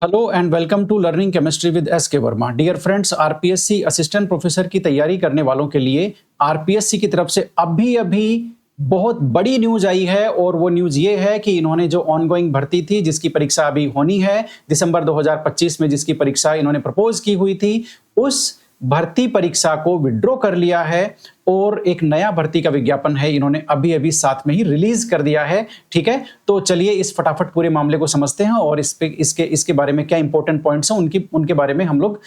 Hello and welcome to learning chemistry with S K Verma. Dear friends, RPSC assistant professor की तैयारी करने वालों के लिए आरपीएससी की तरफ से अभी अभी बहुत बड़ी न्यूज आई है और वो न्यूज ये है कि इन्होंने जो ऑनगोइंग भर्ती थी जिसकी परीक्षा अभी होनी है दिसंबर 2025 में, जिसकी परीक्षा इन्होंने प्रपोज की हुई थी, उस भर्ती परीक्षा को विड्रॉ कर लिया है और एक नया भर्ती का विज्ञापन है इन्होंने अभी अभी साथ में ही रिलीज कर दिया है। ठीक है, तो चलिए इस फटाफट पूरे मामले को समझते हैं और इसके बारे में क्या इंपॉर्टेंट पॉइंट्स हैं उनके बारे में हम लोग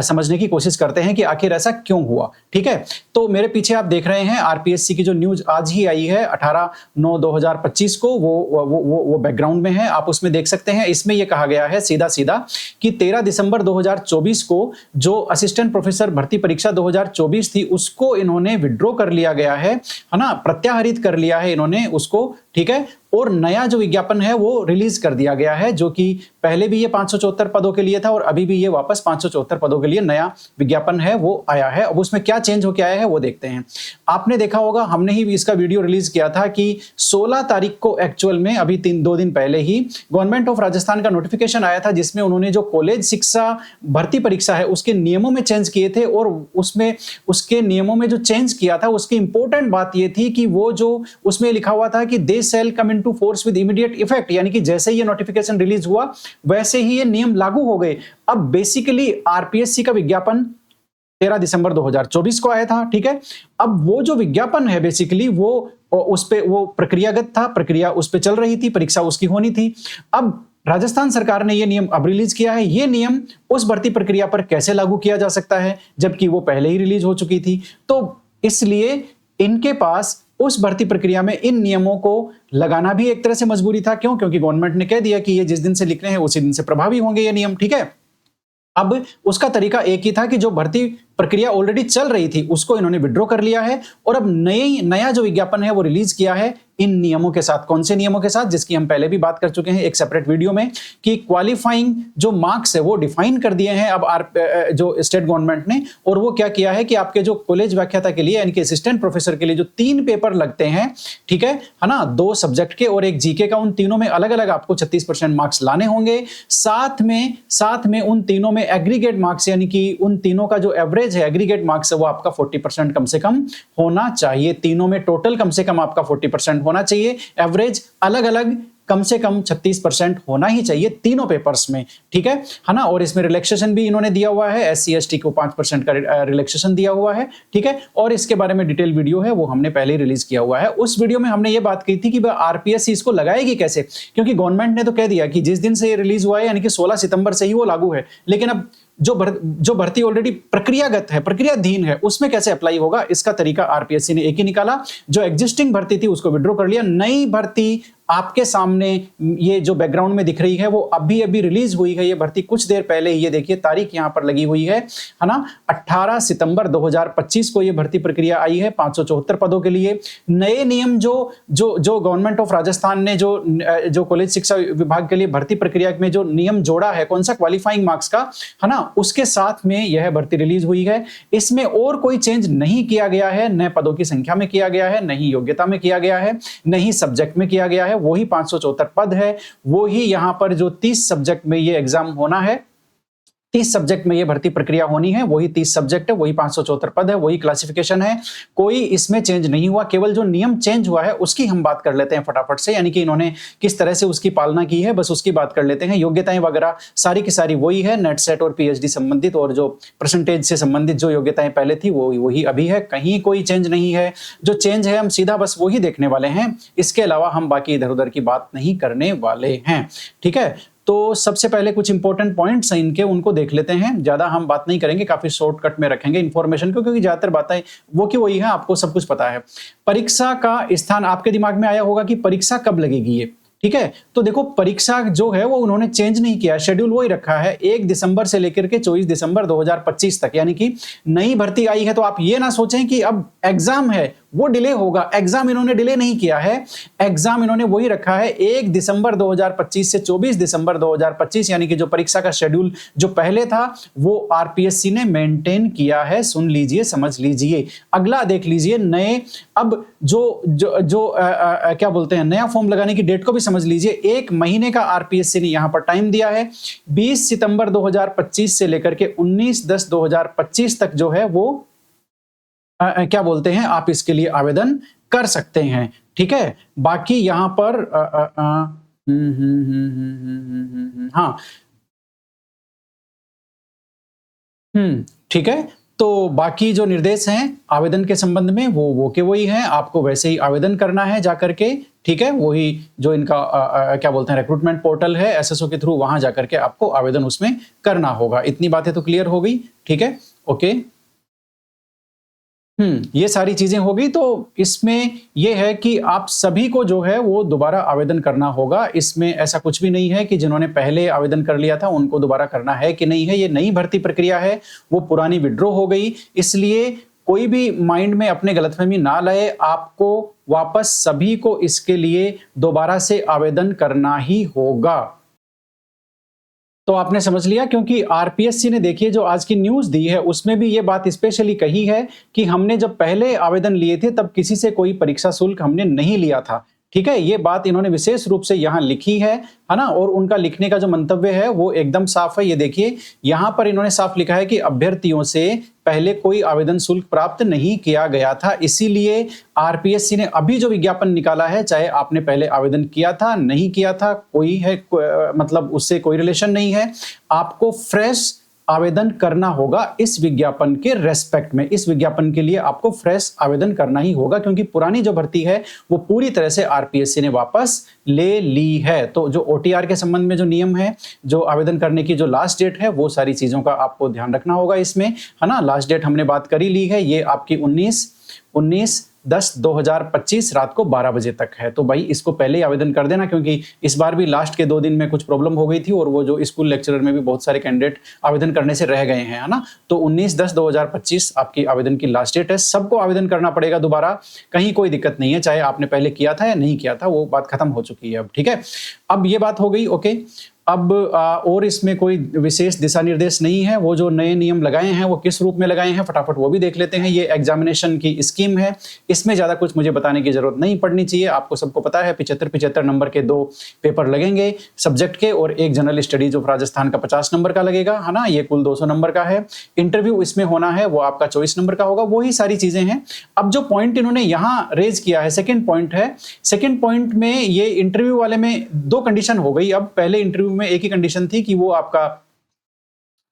समझने की कोशिश करते हैं कि आखिर ऐसा क्यों हुआ। ठीक है, तो मेरे पीछे आप देख रहे हैं आरपीएससी की जो न्यूज आज ही आई है 18/9/2025 को, वो बैकग्राउंड में है, आप उसमें देख सकते हैं। इसमें यह कहा गया है सीधा सीधा कि 13 दिसंबर 2024 को जो असिस्टेंट प्रोफेसर भर्ती परीक्षा 2024 थी उसको इन्होंने विड्रॉ कर लिया गया है ना, प्रत्याहरित कर लिया है इन्होंने उसको। ठीक है, और नया जो विज्ञापन है वो रिलीज कर दिया गया है, जो कि पहले भी ये 574 पदों के लिए था और अभी भी ये वापस 574 पदों के लिए नया विज्ञापन है वो आया है। अब उसमें क्या चेंज होकर आया है वो देखते हैं। आपने देखा होगा, हमने ही इसका वीडियो रिलीज किया था कि 16 तारीख को एक्चुअल में अभी 2 दिन पहले ही गवर्नमेंट ऑफ राजस्थान का नोटिफिकेशन आया था, जिसमें उन्होंने जो कॉलेज शिक्षा भर्ती परीक्षा है उसके नियमों में चेंज किए थे। और उसमें उसके नियमों में जो चेंज किया था उसकी इंपॉर्टेंट बात यह थी कि वो जो उसमें लिखा हुआ था कि they shall come into force with immediate effect, यानी कि जैसे ये नोटिफिकेशन रिलीज हुआ वैसे ही ये नियम लागू हो गए। अब बेसिकली आरपीएससी का विज्ञापन 13 दिसंबर 2024 को आया था। ठीक है, अब वो जो विज्ञापन है बेसिकली वो उस पे वो प्रक्रियागत था, प्रक्रिया उस पे चल रही थी, परीक्षा उसकी होनी थी। अब राजस्थान सरकार ने ये नियम अब रिलीज किया है। ये नियम उस भर्ती प्रक्रिया पर कैसे लागू किया जा सकता है जबकि वो पहले ही रिलीज हो चुकी थी? तो इसलिए इनके पास उस भर्ती प्रक्रिया में इन नियमों को लगाना भी एक तरह से मजबूरी था। क्यों? क्योंकि गवर्नमेंट ने कह दिया कि ये जिस दिन से लिखने हैं उसी दिन से प्रभावी होंगे ये नियम। ठीक है, अब उसका तरीका एक ही था कि जो भर्ती प्रक्रिया ऑलरेडी चल रही थी उसको इन्होंने विड्रॉ कर लिया है और अब नया जो विज्ञापन है वो रिलीज किया है इन नियमों के साथ। कौन से नियमों के साथ? जिसकी हम पहले भी बात कर चुके हैं एक सेपरेट वीडियो में, कि क्वालिफाइंग जो मार्क्स है वो डिफाइन कर दिए हैं अब जो स्टेट गवर्नमेंट ने। और वो क्या किया है कि आपके जो कॉलेज व्याख्याता के लिए यानी कि असिस्टेंट प्रोफेसर के लिए जो 3 पेपर लगते हैं, ठीक है ना, 2 सब्जेक्ट के और एक जीके का, उन तीनों में अलग अलग आपको 36% मार्क्स लाने होंगे। साथ में उन तीनों में एग्रीगेट मार्क्स यानी कि उन तीनों का जो एवरेज है एग्रीगेट मार्क्स है वो आपका 40% कम से कम होना चाहिए। तीनों में टोटल कम से कम आपका 40% होना चाहिए, एवरेज अलग अलग कम से कम 36% होना ही चाहिए तीनों पेपर्स में। ठीक है ना, और इसमें रिलैक्सेशन भी इन्होंने दिया हुआ है, एससी एसटी को 5% का रिलैक्सेशन दिया हुआ है। ठीक है, और इसके बारे में डिटेल वीडियो है वो हमने पहले ही रिलीज किया हुआ है। उस वीडियो में हमने ये बात की थी कि आरपीएससी इसको लगाएगी कैसे, क्योंकि गवर्नमेंट ने तो कह दिया कि जिस दिन से ये रिलीज हुआ है यानी कि 16 सितंबर से ही वो लागू है, लेकिन अब जो भर्ती ऑलरेडी प्रक्रियागत है, प्रक्रियाधीन है, उसमें कैसे अप्लाई होगा? इसका तरीका आरपीएससी ने एक ही निकाला, जो एग्जिस्टिंग भर्ती थी उसको विड्रॉ कर लिया। नई भर्ती आपके सामने ये जो बैकग्राउंड में दिख रही है वो अभी अभी रिलीज हुई है, ये भर्ती कुछ देर पहले ही, ये देखिए तारीख यहां पर लगी हुई है ना, 18 सितंबर 2025 को ये भर्ती प्रक्रिया आई है 574 पदों के लिए। नए नियम जो गवर्नमेंट ऑफ राजस्थान ने जो कॉलेज शिक्षा विभाग के लिए भर्ती प्रक्रिया में जो नियम जोड़ा है, कौन सा? क्वालिफाइंग मार्क्स का, है ना, उसके साथ में यह भर्ती रिलीज हुई है। इसमें और कोई चेंज नहीं किया गया है, न पदों की संख्या में किया गया है, नहीं योग्यता में किया गया है, नहीं सब्जेक्ट में किया गया है। वही 574 पद है, वो ही यहां पर जो 30 सब्जेक्ट में ये एग्जाम होना है, 30 सब्जेक्ट में ये भर्ती प्रक्रिया होनी है, वही 30 सब्जेक्ट है, वही 574 पद है, वही क्लासिफिकेशन है, कोई इसमें चेंज नहीं हुआ। केवल जो नियम चेंज हुआ है उसकी हम बात कर लेते हैं फटाफट से, यानी कि इन्होंने किस तरह से उसकी पालना की है, बस उसकी बात कर लेते हैं। योग्यताएं वगैरह सारी की सारी वही है, नेट सेट और पीएचडी संबंधित और जो परसेंटेज से संबंधित जो योग्यताएं पहले थी वो वही अभी है, कहीं कोई चेंज नहीं है। जो चेंज है हम सीधा बस वही देखने वाले हैं, इसके अलावा हम बाकी इधर उधर की बात नहीं करने वाले हैं। ठीक है, तो सबसे पहले कुछ इंपॉर्टेंट पॉइंट्स हैं इनके, उनको देख लेते हैं। ज्यादा हम बात नहीं करेंगे, काफी शॉर्टकट में रखेंगे इंफॉर्मेशन को, क्योंकि ज्यादातर बातें वो की वही है, आपको सब कुछ पता है। परीक्षा का स्थान, आपके दिमाग में आया होगा कि परीक्षा कब लगेगी ये, ठीक है, तो देखो परीक्षा जो है वो उन्होंने चेंज नहीं किया, शेड्यूल वही रखा है 1 दिसंबर से लेकर के 24 दिसंबर 2025 तक, यानी कि नई भर्ती आई है। तो आप ये ना सोचें कि अब एग्जाम है वो डिले होगा। एग्जाम इन्होंने डिले नहीं किया है, एग्जाम इन्होंने वही रखा है 1 दिसंबर 2025 से 24 दिसंबर 2025, यानी कि जो परीक्षा का शेड्यूल जो पहले था वो आरपीएससी ने मेंटेन किया है। सुन लीजिए, समझ लीजिए। अगला देख लीजिए, नए अब क्या बोलते हैं, नया फॉर्म लगाने की डेट को भी समझ लीजिए। 1 महीने का आरपीएससी ने यहां पर टाइम दिया है। 20 सितंबर 2025 से लेकर के 19/10/2025 तक जो है वो क्या बोलते हैं, आप इसके लिए आवेदन कर सकते हैं। ठीक है, बाकी यहां पर हाँ, ठीक है। तो बाकी जो निर्देश हैं आवेदन के संबंध में वो के वही हैं, आपको वैसे ही आवेदन करना है जाकर के। ठीक है, वही जो इनका क्या बोलते हैं रिक्रूटमेंट पोर्टल है एसएसओ के थ्रू, वहां जाकर के आपको आवेदन उसमें करना होगा। इतनी बातें तो क्लियर हो गई। ठीक है, ओके। ये सारी चीजें हो गई। तो इसमें ये है कि आप सभी को जो है वो दोबारा आवेदन करना होगा। इसमें ऐसा कुछ भी नहीं है कि जिन्होंने पहले आवेदन कर लिया था उनको दोबारा करना है कि नहीं है। ये नई भर्ती प्रक्रिया है, वो पुरानी विड्रॉ हो गई। इसलिए कोई भी माइंड में अपने गलतफहमी ना लाए, आपको वापस सभी को इसके लिए दोबारा से आवेदन करना ही होगा। तो आपने समझ लिया, क्योंकि आरपीएससी ने देखिए जो आज की न्यूज दी है उसमें भी ये बात स्पेशली कही है कि हमने जब पहले आवेदन लिए थे तब किसी से कोई परीक्षा शुल्क हमने नहीं लिया था। ठीक है, ये बात इन्होंने विशेष रूप से यहां लिखी है ना। और उनका लिखने का जो मंतव्य है वो एकदम साफ है। ये देखिए यहां पर इन्होंने साफ लिखा है कि अभ्यर्थियों से पहले कोई आवेदन शुल्क प्राप्त नहीं किया गया था, इसीलिए आरपीएससी ने अभी जो विज्ञापन निकाला है, चाहे आपने पहले आवेदन किया था नहीं किया था, कोई है मतलब उससे कोई रिलेशन नहीं है। आपको फ्रेश आवेदन करना होगा इस विज्ञापन के रेस्पेक्ट में। इस विज्ञापन के लिए आपको फ्रेश आवेदन करना ही होगा, क्योंकि पुरानी जो भर्ती है वो पूरी तरह से आरपीएससी ने वापस ले ली है। तो जो ओटीआर के संबंध में जो नियम है, जो आवेदन करने की जो लास्ट डेट है, वो सारी चीजों का आपको ध्यान रखना होगा इसमें, है ना। लास्ट डेट हमने बात कर ही ली है, ये आपकी 19/10/2025 रात को 12 बजे तक है। तो भाई इसको पहले ही आवेदन कर देना, क्योंकि इस बार भी लास्ट के 2 दिन में कुछ प्रॉब्लम हो गई थी और वो जो स्कूल लेक्चरर में भी बहुत सारे कैंडिडेट आवेदन करने से रह गए हैं, है ना। तो 19/10/2025 आपकी आवेदन की लास्ट डेट है। सबको आवेदन करना पड़ेगा दोबारा, कहीं कोई दिक्कत नहीं है, चाहे आपने पहले किया था या नहीं किया था, वो बात खत्म हो चुकी है अब। ठीक है, अब ये बात हो गई, ओके। अब और इसमें कोई विशेष दिशा निर्देश नहीं है। वो जो नए नियम लगाए हैं वो किस रूप में लगाए हैं फटाफट वो भी देख लेते हैं। ये एग्जामिनेशन की स्कीम है, इसमें ज्यादा कुछ मुझे बताने की जरूरत नहीं पड़नी चाहिए। आपको सबको पता है 75-75 नंबर के 2 पेपर लगेंगे सब्जेक्ट के, और एक जनरल स्टडीज ऑफ राजस्थान का 50 नंबर का लगेगा, है ना। ये कुल 200 नंबर का है। इंटरव्यू इसमें होना है वो आपका 24 नंबर का होगा। वही सारी चीजें हैं। अब जो पॉइंट इन्होंने यहाँ रेज किया है, सेकेंड पॉइंट है। सेकेंड पॉइंट में ये इंटरव्यू वाले में 2 कंडीशन हो गई। अब पहले इंटरव्यू में एक ही कंडीशन थी कि वो आपका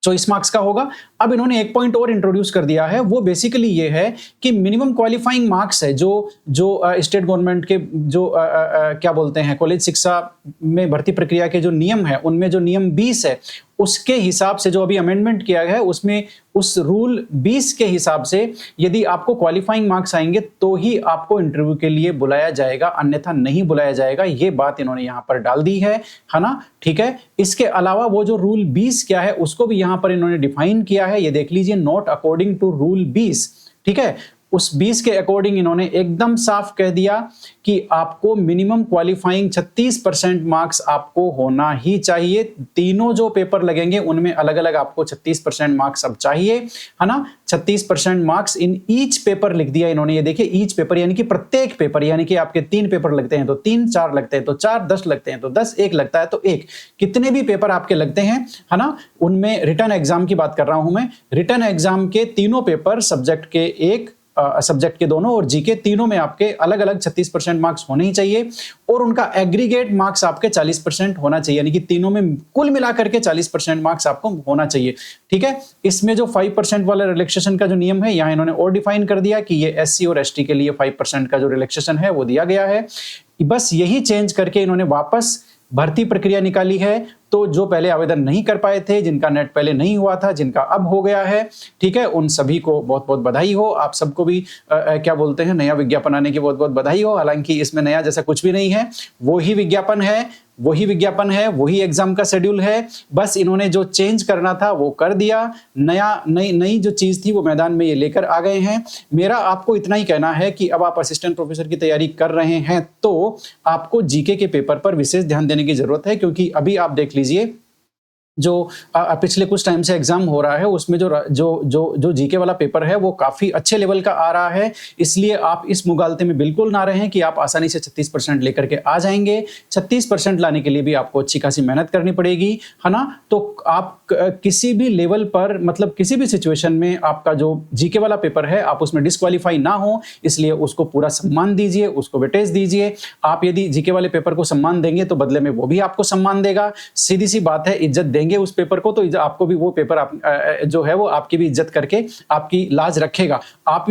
चॉइस मार्क्स का होगा। अब इन्होंने एक पॉइंट और इंट्रोड्यूस कर दिया है, वो बेसिकली ये है कि मिनिमम क्वालिफाइंग मार्क्स है जो स्टेट गवर्नमेंट के जो क्या बोलते हैं कॉलेज शिक्षा में भर्ती प्रक्रिया के जो नियम है, उनमें जो नियम 20 है उसके हिसाब से जो अभी अमेंडमेंट किया गया है उसमें उस रूल 20 के हिसाब से यदि आपको क्वालिफाइंग मार्क्स आएंगे तो ही आपको इंटरव्यू के लिए बुलाया जाएगा, अन्यथा नहीं बुलाया जाएगा। ये बात इन्होंने यहां पर डाल दी है ना। ठीक है, इसके अलावा वो जो रूल 20 क्या है उसको भी यहां पर इन्होंने डिफाइन किया है। ये देख लीजिए, नॉट अकॉर्डिंग टू रूल 20। ठीक है, उस 20 के अकॉर्डिंग इन्होंने एकदम साफ कह दिया कि आपको मिनिमम क्वालिफाइंग 36% मार्क्स आपको होना ही चाहिए। तीनों जो पेपर लगेंगे उनमें अलग अलग आपको 36% मार्क्स अब चाहिए, है ना। 36% मार्क्स इन ईच पेपर लिख दिया इन्होंने। ये देखिए, ईच पेपर यानी कि प्रत्येक पेपर, यानी कि आपके 3 पेपर लगते हैं तो 3, 4 लगते हैं तो 4, 10 लगते हैं तो 10, 1 लगता है तो 1। कितने भी पेपर आपके लगते हैं, है ना, उनमें रिटन एग्जाम की बात कर रहा हूं मैं। रिटन एग्जाम के तीनों पेपर, सब्जेक्ट के 1, सब्जेक्ट के दोनों और जीके तीनों में आपके अलग अलग 36% मार्क्स होने ही चाहिए, और उनका एग्रीगेट मार्क्स आपके 40% होना चाहिए, यानी कि तीनों में कुल मिलाकर के 40% मार्क्स आपको होना चाहिए। ठीक है, इसमें जो 5% वाला रिलैक्सेशन का जो नियम है यहां इन्होंने और डिफाइन कर दिया कि ये एससी और एसटी के लिए 5% का जो रिलैक्सेशन है वो दिया गया है। बस यही चेंज करके इन्होंने वापस भर्ती प्रक्रिया निकाली है तो जो पहले आवेदन नहीं कर पाए थे, जिनका नेट पहले नहीं हुआ था, जिनका अब हो गया है, ठीक है, उन सभी को बहुत बहुत बधाई हो। आप सबको भी क्या बोलते हैं, नया विज्ञापन आने की बहुत बहुत बधाई हो। हालांकि इसमें नया जैसा कुछ भी नहीं है, वही विज्ञापन है, वही एग्जाम का शेड्यूल है, बस इन्होंने जो चेंज करना था वो कर दिया। नई जो चीज थी वो मैदान में ये लेकर आ गए हैं। मेरा आपको इतना ही कहना है कि अब आप असिस्टेंट प्रोफेसर की तैयारी कर रहे हैं तो आपको जीके के पेपर पर विशेष ध्यान देने की जरूरत है, क्योंकि अभी आप देख लीजिए जो पिछले कुछ टाइम से एग्जाम हो रहा है उसमें जो जीके वाला पेपर है वो काफी अच्छे लेवल का आ रहा है। इसलिए आप इस मुगालते में बिल्कुल ना रहें कि आप आसानी से 36% लेकर के आ जाएंगे। 36% लाने के लिए भी आपको अच्छी खासी मेहनत करनी पड़ेगी, है ना। तो आप किसी भी लेवल पर, मतलब किसी भी सिचुएशन में आपका जो जीके वाला पेपर है आप उसमें डिस्क्वालीफाई ना हो, इसलिए उसको पूरा सम्मान दीजिए, उसको वेटेज दीजिए। आप यदि जीके वाले पेपर को सम्मान देंगे तो बदले में वो भी आपको सम्मान देगा। सीधी सी बात है, इज्जत देंगे उस पेपर को तो आपको भी वो पेपर जो है वो आपकी भी इज्जत करके आपकी लाज रखेगा। आप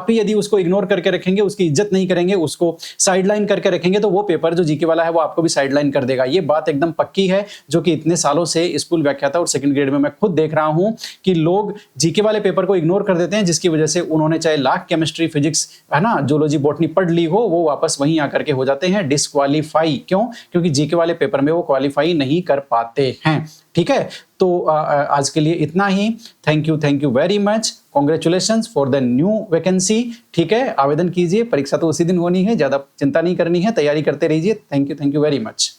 ही यदि उसको इग्नोर करके रखेंगे, उसकी इज्जत नहीं करेंगे, उसको साइडलाइन करके रखेंगे, तो वो पेपर जो जीके वाला है वो आपको भी साइडलाइन कर देगा। ये बात एकदम पक्की है, जो कि इतने सालों से स्कूल व्याख्याता और सेकंड ग्रेड में मैं खुद देख रहा हूं कि लोग जीके वाले पेपर को इग्नोर कर देते हैं, जिसकी वजह से उन्होंने चाहे लाख केमिस्ट्री, फिजिक्स, है ना, जूलॉजी, बॉटनी पढ़ ली हो, वो वापस वहीं आकर के हो जाते हैं डिस्क्वालीफाई। क्यों? क्योंकि जीके वाले पेपर में वो क्वालिफाई नहीं कर पाते हैं। ठीक है, तो आज के लिए इतना ही। Thank you very much. Congratulations for the new vacancy. ठीक है, आवेदन कीजिए, परीक्षा तो उसी दिन होनी है, ज्यादा चिंता नहीं करनी है, तैयारी करते रहिए। Thank you very much.